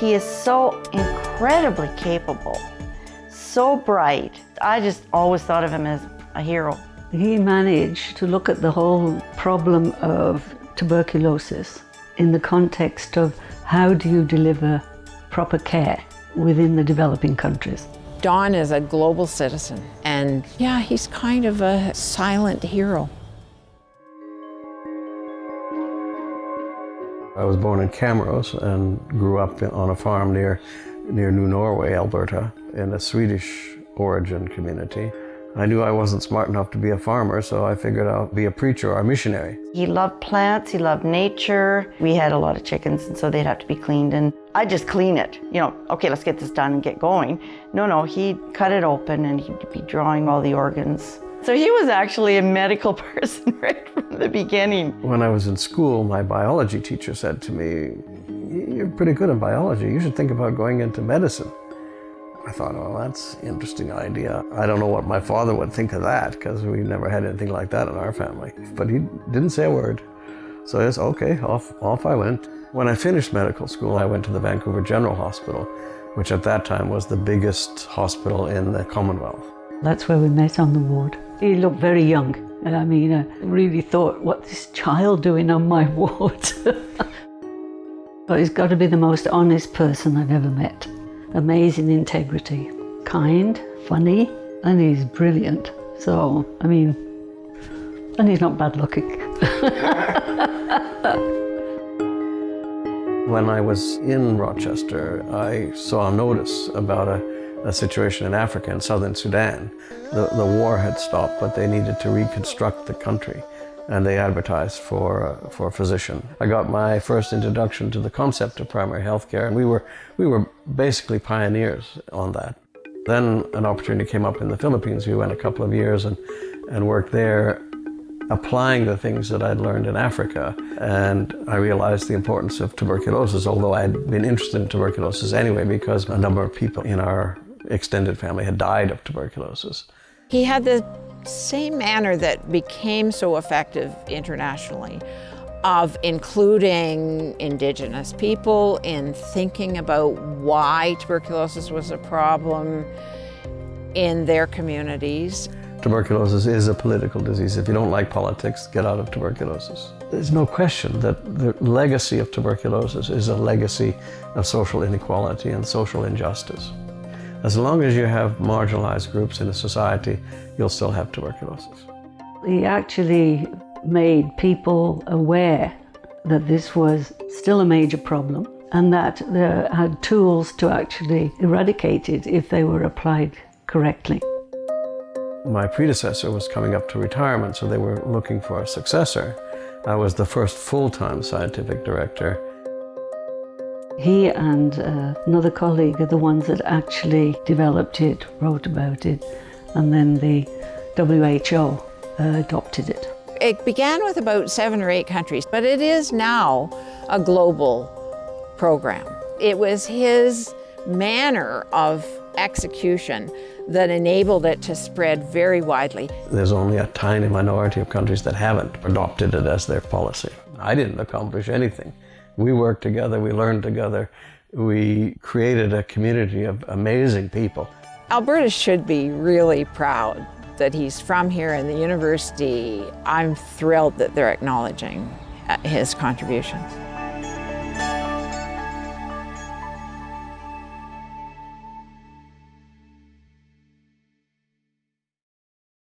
He is so incredibly capable, so bright. I just always thought of him as a hero. He managed to look at the whole problem of tuberculosis in the context of how do you deliver proper care within the developing countries. Don is a global citizen, and yeah, he's kind of a silent hero. I was born in Camrose and grew up on a farm near New Norway, Alberta, in a Swedish origin community. I knew I wasn't smart enough to be a farmer, so I figured I'd be a preacher or a missionary. He loved plants, he loved nature. We had a lot of chickens, and so they'd have to be cleaned, and I'd just clean it. You know, okay, let's get this done and get going. No, he'd cut it open and he'd be drawing all the organs. So he was actually a medical person right from the beginning. When I was in school, my biology teacher said to me, "You're pretty good in biology. You should think about going into medicine." I thought, well, that's an interesting idea. I don't know what my father would think of that, because we never had anything like that in our family. But he didn't say a word. So yes, okay, off I went. When I finished medical school, I went to the Vancouver General Hospital, which at that time was the biggest hospital in the Commonwealth. That's where we met on the ward. He looked very young. I mean, I really thought, what's this child doing on my ward? But he's got to be the most honest person I've ever met. Amazing integrity, kind, funny, and he's brilliant. So, I mean, and he's not bad looking. When I was in Rochester, I saw a notice about a situation in Africa, in southern Sudan. The war had stopped, but they needed to reconstruct the country, and they advertised for a physician. I got my first introduction to the concept of primary health care, and we were basically pioneers on that. Then an opportunity came up in the Philippines. We went a couple of years and worked there, applying the things that I'd learned in Africa. And I realized the importance of tuberculosis, although I'd been interested in tuberculosis anyway, because a number of people in our extended family had died of tuberculosis. He had the same manner that became so effective internationally of including Indigenous people in thinking about why tuberculosis was a problem in their communities. Tuberculosis is a political disease. If you don't like politics, get out of tuberculosis. There's no question that the legacy of tuberculosis is a legacy of social inequality and social injustice. As long as you have marginalized groups in a society, you'll still have tuberculosis. He actually made people aware that this was still a major problem and that they had tools to actually eradicate it if they were applied correctly. My predecessor was coming up to retirement, so they were looking for a successor. I was the first full-time scientific director. He and another colleague are the ones that actually developed it, wrote about it, and then the WHO adopted it. It began with about 7 or 8 countries, but it is now a global program. It was his manner of execution that enabled it to spread very widely. There's only a tiny minority of countries that haven't adopted it as their policy. I didn't accomplish anything. We worked together, we learned together, we created a community of amazing people. Alberta should be really proud that he's from here in the university. I'm thrilled that they're acknowledging his contributions.